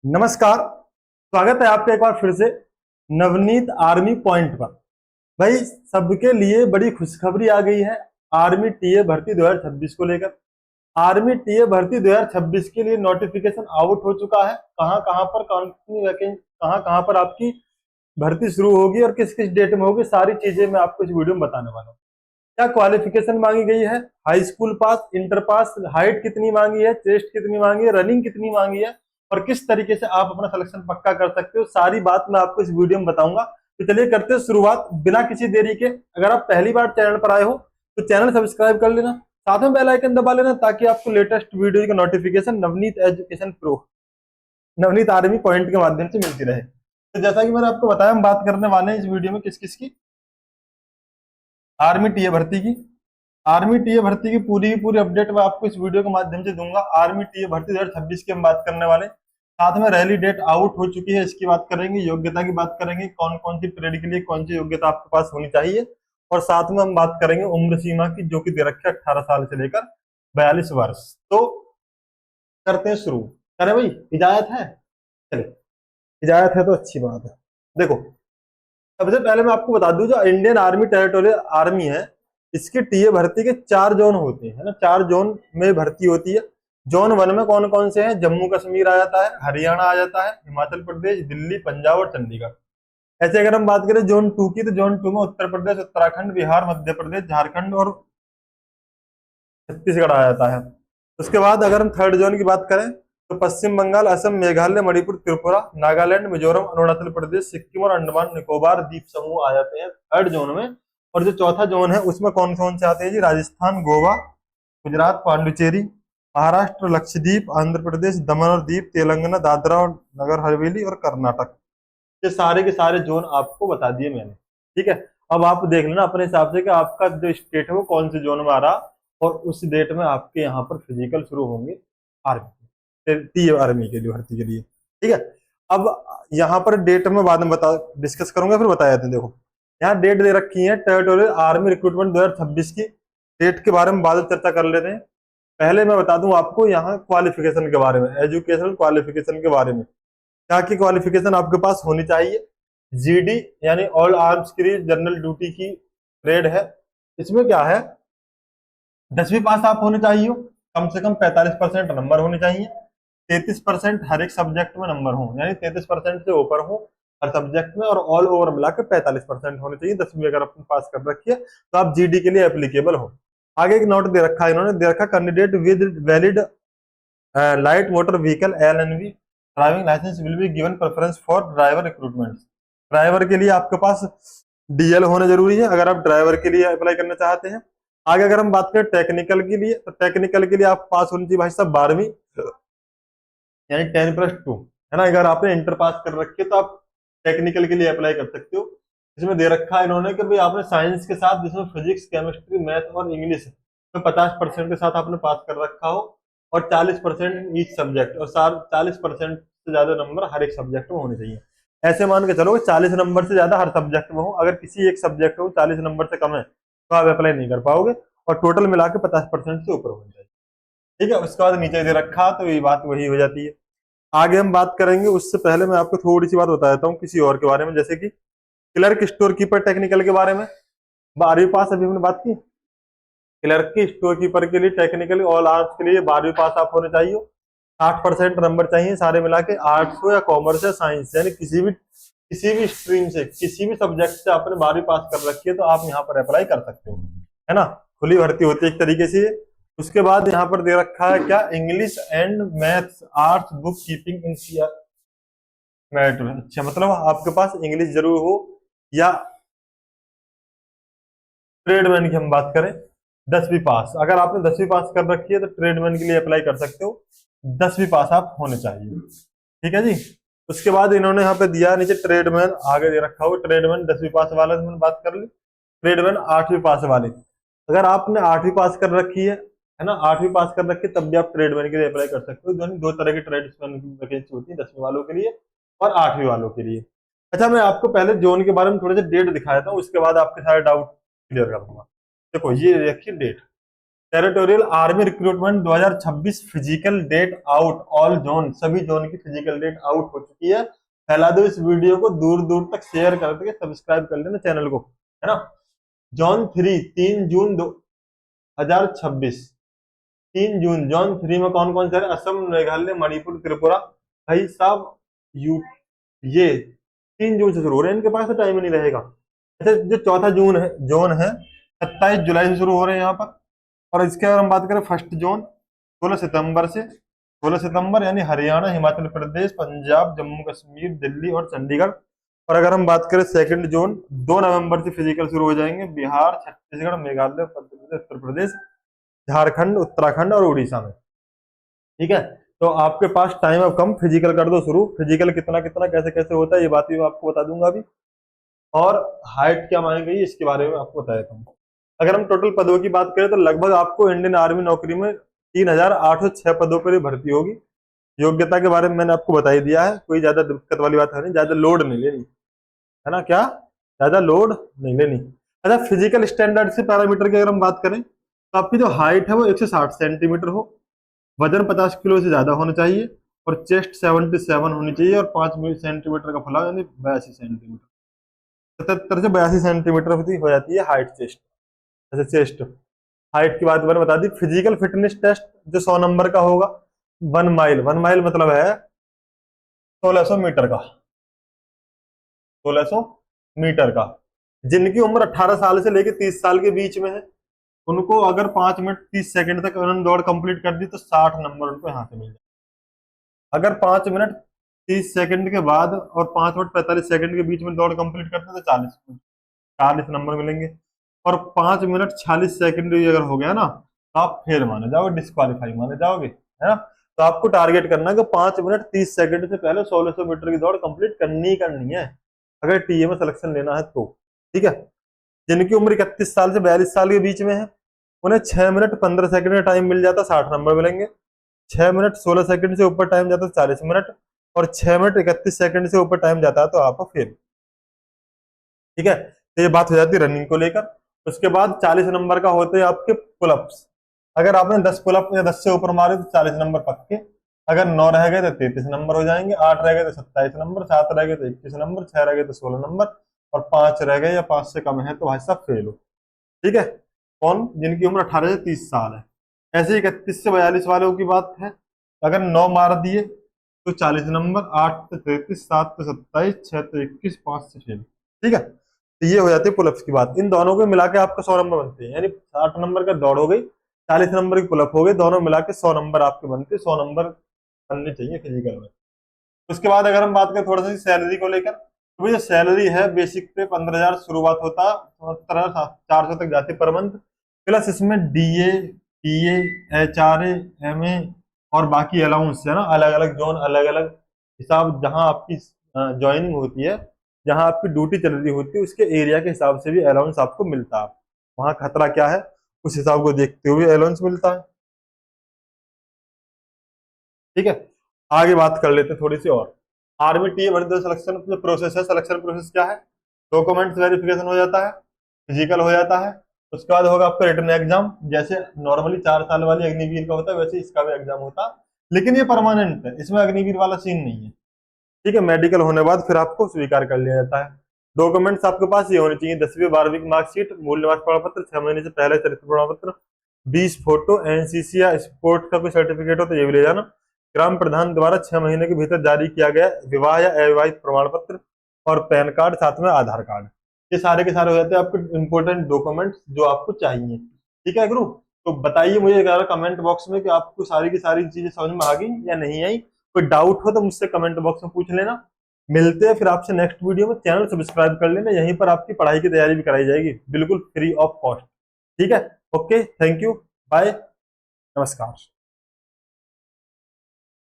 नमस्कार। स्वागत है आपका एक बार फिर से नवनीत आर्मी पॉइंट पर। भाई, सबके लिए बड़ी खुशखबरी आ गई है आर्मी टीए भर्ती 2026 को लेकर। आर्मी टीए भर्ती 2026 के लिए नोटिफिकेशन आउट हो चुका है। कहां कहां पर कौन सी वैकेंसी, कहां कहां पर आपकी भर्ती शुरू होगी और किस किस डेट में होगी, सारी चीजें मैं आपको इस वीडियो में बताने वाला हूँ। क्या क्वालिफिकेशन मांगी गई है, हाई स्कूल पास, इंटर पास, हाइट कितनी मांगी है, चेस्ट कितनी मांगी है, रनिंग कितनी मांगी है और किस तरीके से आप अपना सिलेक्शन पक्का कर सकते हो, सारी बात मैं आपको इस वीडियो में बताऊंगा। तो चलिए करते हैं शुरुआत बिना किसी देरी के। अगर आप पहली बार चैनल पर आए हो तो चैनल सब्सक्राइब कर लेना, साथ में बेल आइकन दबा लेना ताकि आपको लेटेस्ट वीडियो का notification Navneet education pro, Navneet army point के माध्यम से मिलती रहे। तो जैसा कि मैंने आपको बताया, हम बात करने वाले हैं इस वीडियो में किस किस की, आर्मी टीए भर्ती की। आर्मी टीए भर्ती की पूरी अपडेट मैं आपको इस वीडियो के माध्यम से दूंगा। आर्मी टीए भर्ती 2026 की हम बात करने वाले। साथ में रैली डेट आउट हो चुकी है, इसकी बात करेंगे, योग्यता की बात करेंगे, कौन कौन सी ट्रेड के लिए कौन सी योग्यता आपके पास होनी चाहिए, और साथ में हम बात करेंगे उम्र सीमा की, जो कि दे रखी है 18 साल से लेकर 42 वर्ष। तो करते हैं शुरू। करें भाई, इजाजत है? चले, इजाजत है तो अच्छी बात है। देखो, सबसे पहले मैं आपको बता दूं, जो इंडियन आर्मी टेरिटोरियल आर्मी है, इसकी टीए भर्ती के 4 जोन होते हैं, है ना। 4 जोन में भर्ती होती है। जोन 1 में कौन कौन से हैं? जम्मू कश्मीर आ जाता है, हरियाणा आ जाता है, हिमाचल प्रदेश, दिल्ली, पंजाब और चंडीगढ़। ऐसे अगर हम बात करें जोन 2 की, तो जोन 2 में उत्तर प्रदेश, उत्तराखंड, बिहार, मध्य प्रदेश, झारखंड और छत्तीसगढ़ आ जाता है। उसके बाद अगर हम थर्ड जोन की बात करें तो पश्चिम बंगाल, असम, मेघालय, मणिपुर, त्रिपुरा, नागालैंड, मिजोरम, अरुणाचल प्रदेश, सिक्किम और अंडमान निकोबार द्वीप समूह आ जाते हैं थर्ड जोन में। और जो चौथा जोन है उसमें कौन कौन से आते हैं जी? राजस्थान, गोवा, गुजरात, पांडुचेरी, महाराष्ट्र, लक्षद्वीप, आंध्र प्रदेश, दमन और दीप, तेलंगाना, दादरा और नगर हवेली और कर्नाटक। ये सारे के सारे जोन आपको बता दिए मैंने, ठीक है। अब आप देख लेना अपने हिसाब से कि आपका जो स्टेट है वो कौन से जोन में आ रहा, और उस डेट में आपके यहाँ पर फिजिकल शुरू होंगे आर्मी, टी आर्मी के लिए, भर्ती के लिए, ठीक है। अब यहाँ पर डेट में बाद में बता डिस्कस करूंगा, फिर बताया जाते हैं। देखो, यहाँ डेट दे रखी है टेरिटोरियल आर्मी रिक्रूटमेंट 2026 की। डेट के बारे में बाद में चर्चा कर लेते हैं। पहले मैं बता दूं आपको यहाँ क्वालिफिकेशन के बारे में, एजुकेशनल क्वालिफिकेशन के बारे में। क्या की क्वालिफिकेशन आपके पास होनी चाहिए? जीडी यानी ऑल आर्म्स के लिए जनरल ड्यूटी की ट्रेड है। इसमें क्या है, 10वीं पास आप होने चाहिए, कम से कम 45% नंबर होने चाहिए, 33% हर एक सब्जेक्ट में नंबर हो, यानी 33% से ऊपर हो हर सब्जेक्ट में, और ऑल ओवर मिलाकर 45% होने चाहिए। 10वीं अगर आपने पास कर रखी है तो आप जीडी के लिए एप्लीकेबल हो। आगे एक नोट दे रखा है, इन्होंने दे रखा, candidate with valid light motor vehicle LNV driving licence will be given preference for driver recruitment. Driver के लिए आपके पास डीएल होना जरूरी है अगर आप ड्राइवर के लिए अप्लाई करना चाहते हैं। आगे अगर हम बात करें टेक्निकल के लिए, तो टेक्निकल के लिए आप पास होनी चाहिए भाई साहब 12वीं, यानी 10+2, है ना। अगर आपने इंटर पास कर रखी है तो आप टेक्निकल के लिए अप्लाई कर सकते हो। इसमें दे रखा है इन्होंने कि भाई आपने साइंस के साथ, जिसमें फिजिक्स, केमिस्ट्री, मैथ और इंग्लिश में 50% के साथ आपने पास कर रखा हो, और 40% ईच सब्जेक्ट, और 40% से ज्यादा नंबर हर एक सब्जेक्ट में होने चाहिए। ऐसे मान के चलो 40 नंबर से ज्यादा हर सब्जेक्ट में हो, अगर किसी एक सब्जेक्ट में 40 नंबर से कम है तो आप अप्लाई नहीं कर पाओगे, और टोटल मिला के 50% से ऊपर होनी चाहिए, ठीक है। उसके बाद नीचे दे रखा, तो ये बात वही हो जाती है। आगे हम बात करेंगे, उससे पहले मैं आपको थोड़ी सी बात बता देता हूँ किसी और के बारे में, जैसे कि क्लर्क स्टोर कीपर टेक्निकल के बारे में। 12वीं पास अभी हमने बात की। क्लर्क की स्टोर कीपर के लिए टेक्निकली ऑल आर्ट्स के लिए 12वीं पास आप होने चाहिए। 60% नंबर चाहिए सारे मिला के, आर्ट्स हो या कॉमर्स या साइंस, यानी किसी भी स्ट्रीम से, किसी भी सब्जेक्ट से आपने 12वीं पास कर रखी है तो आप यहाँ पर अप्लाई कर सकते हो, है ना। खुली भर्ती होती है एक तरीके से। उसके बाद यहाँ पर दे रखा है क्या, English and maths arts book keeping in matter. अच्छा, मतलब आपके पास इंग्लिश जरूर हो, या ट्रेडमैन की हम बात करें 10वीं पास, अगर आपने 10वीं पास कर रखी है तो ट्रेडमैन के लिए अप्लाई कर सकते हो। 10वीं पास आप होने चाहिए, ठीक है जी। उसके बाद इन्होंने यहाँ पे दिया नीचे ट्रेडमैन, आगे दे रखा हो ट्रेडमैन 10वीं पास वाले से मैंने बात कर ली। ट्रेडमैन 8वीं पास वाले, अगर आपने 8वीं पास कर रखी है ना, 8वीं पास कर रखी है, तब भी आप ट्रेडमैन के लिए अप्लाई कर सकते हो। दो तरह की ट्रेडमैन की वैकेंसी होती है, 10वीं वालों के लिए और 8वीं वालों के लिए। अच्छा, मैं आपको पहले जोन के बारे में थोड़े से डेट दिखाया था, उसके बाद आपके सारे डाउट क्लियर कर दूंगा। देखो, ये देखिए date, territorial army recruitment 2026 physical date out, all zone, सभी जोन की फिजिकल डेट आउट हो चुकी है। फैला दो इस वीडियो को, दूर दूर तक शेयर कर दे, सब्सक्राइब कर लेना चैनल को, है ना। जॉन 3 3 जून 2026, 3 जून जॉन 3 में कौन कौन से है? असम, मेघालय, मणिपुर, त्रिपुरा। भाई साहब यू ये 3 जून से शुरू हो रहे हैं, इनके पास तो टाइम ही नहीं रहेगा। अच्छा, जो चौथा जून है, जोन है 27 जुलाई से शुरू हो रहे हैं यहाँ पर। और इसके अगर हम बात करें फर्स्ट जोन 16 सितंबर से, 16 सितंबर यानी हरियाणा, हिमाचल प्रदेश, पंजाब, जम्मू कश्मीर, दिल्ली और चंडीगढ़। और अगर हम बात करें सेकंड जोन 2 नवंबर से फिजिकल शुरू हो जाएंगे बिहार, छत्तीसगढ़, मेघालय, उत्तर प्रदेश, झारखंड, उत्तराखंड और उड़ीसा में। ठीक है, तो आपके पास टाइम अब कम, फिजिकल कर दो शुरू। फिजिकल कितना कितना कैसे कैसे होता है ये बात भी मैं आपको बता दूंगा अभी, और हाइट क्या मांगी गई इसके बारे में आपको बता देता हूँ। अगर हम टोटल पदों की बात करें तो लगभग आपको इंडियन आर्मी नौकरी में 3806 पदों पर ही भर्ती होगी। योग्यता के बारे में मैंने आपको बता ही दिया है, कोई ज्यादा दिक्कत वाली बात है नहीं, ज्यादा लोड नहीं लेनी, है ना, क्या ज्यादा लोड नहीं लेनी। अच्छा, फिजिकल स्टैंडर्ड से पैरामीटर की अगर हम बात करें तो आपकी जो हाइट है वो 160 सेंटीमीटर हो, वजन 50 किलो से ज्यादा होना चाहिए, और चेस्ट 77 होनी चाहिए, और 5 सेंटीमीटर का फैलाव यानी 82 सेंटीमीटर, 77 से 82 सेंटीमीटर हो जाती है हाइट चेस्ट। अच्छा, चेस्ट हाइट की बात मैंने बता दी। फिजिकल फिटनेस टेस्ट जो 100 नंबर का होगा, 1 माइल, 1 माइल मतलब है 1600 मीटर का, 1600 मीटर का। जिनकी उम्र 18 साल से लेकर 30 साल के बीच में है, उनको अगर 5 मिनट 30 सेकंड तक उन्होंने दौड़ कंप्लीट कर दी तो 60 नंबर उनको यहाँ से मिल जाए। अगर 5 मिनट 30 सेकंड के बाद और 5 मिनट 45 सेकंड के बीच में दौड़ कंप्लीट करते तो 40 नंबर मिलेंगे। और 5 मिनट 46 सेकंड अगर हो गया ना तो आप फेल माने जाओगे, डिस्क्वालीफाई माने जाओगे, है ना। तो आपको टारगेट करना है कि 5 मिनट 30 सेकंड से पहले 1600 मीटर की दौड़ कंप्लीट करनी ही करनी है, अगर टीए में सिलेक्शन लेना है तो। ठीक है, जिनकी उम्र 31 साल से 42 साल के बीच में है, उन्हें 6 मिनट 15 सेकंड का टाइम मिल जाता, 60 नंबर मिलेंगे। 6 मिनट 16 सेकंड से ऊपर टाइम जाता है 40 मिनट, और 6 मिनट 31 सेकंड से ऊपर टाइम जाता है तो आप फेल। ठीक है, तो ये बात हो जाती है रनिंग को लेकर। उसके बाद 40 नंबर का होते हैं आपके पुलअप्स। अगर आपने 10 पुलअप या 10 से ऊपर मारे तो 40 नंबर पक्के। अगर 9 रह गए तो 33 नंबर हो जाएंगे, 8 रह गए तो 27 नंबर, 7 रह गए तो 21 नंबर, 6 रह गए तो 16 नंबर, और 5 रह गए या 5 से कम है तो भाई साहब फेल हो। ठीक है, कौन? जिनकी उम्र 18 से 30 साल है। ऐसे 31 से 42 वालों की बात है, अगर 9 मार दिए तो 40 नंबर, 8 तो 33, 7 तो 27, 6 तो 21, 5 से फेल। ठीक है, तो ये हो जाती है पुलअप्स की बात। इन दोनों को मिला के आपको 100 नंबर बनते हैं, यानी 60 नंबर का दौड़ हो गई, 40 नंबर की पुलअप हो गई, दोनों मिला के 100 नंबर आपके बनते, 100 नंबर बनने चाहिए फिजिकल में। उसके बाद अगर हम बात करें थोड़ा सा सैलरी को लेकर, तो भाई जो सैलरी है बेसिक पे 15,000 शुरुआत होता है, 77,400 तक जाती है पर मंथ। प्लस इसमें डीए, टीए, एचआरए, एमए और बाकी अलाउंस है ना, अलग अलग जोन, अलग अलग हिसाब, जहां आपकी ज्वाइनिंग होती है, जहां आपकी ड्यूटी चल रही होती है, उसके एरिया के हिसाब से भी अलाउंस आपको मिलता है। वहां खतरा क्या है उस हिसाब को देखते हुए अलाउंस मिलता है। ठीक है, आगे बात कर लेते हैं थोड़ी सी और। आर्मी टी भर्ती सिलेक्शन जो प्रोसेस है, सिलेक्शन प्रोसेस क्या है? डॉक्यूमेंट्स वेरिफिकेशन हो जाता है, फिजिकल हो जाता है, उसके बाद होगा आपका रिटन एग्जाम, जैसे नॉर्मली 4 साल वाली अग्निवीर का होता है वैसे इसका भी एग्जाम होता है, लेकिन ये परमानेंट है, इसमें अग्निवीर वाला सीन नहीं है। ठीक है, मेडिकल होने बाद फिर आपको स्वीकार कर लिया जाता है। डॉक्यूमेंट्स आपके पास ये होने चाहिए: 10वीं 12वीं की मार्कशीट, मूल निवास प्रमाण पत्र, 6 महीने से पहले चरित्र प्रमाण पत्र, 20 फोटो, एनसीसी या स्पोर्ट का कोई सर्टिफिकेट हो तो ये भी ले जाना। ग्राम प्रधान द्वारा 6 महीने के भीतर जारी किया गया विवाह या अविवाहित प्रमाण पत्र, और पैन कार्ड, साथ में आधार कार्ड। ये सारे के सारे हो जाते हैं आपके इंपॉर्टेंट डॉक्यूमेंट्स जो आपको चाहिए। ठीक है गुरु, तो बताइए मुझे कमेंट बॉक्स में कि आपको सारी की सारी चीजें समझ में आ गई या नहीं आई। कोई डाउट हो तो मुझसे कमेंट बॉक्स में पूछ लेना। मिलते हैं फिर आपसे नेक्स्ट वीडियो में। चैनल सब्सक्राइब कर लेना, यहीं पर आपकी पढ़ाई की तैयारी भी कराई जाएगी बिल्कुल फ्री ऑफ कॉस्ट। ठीक है, ओके, थैंक यू, बाय, नमस्कार।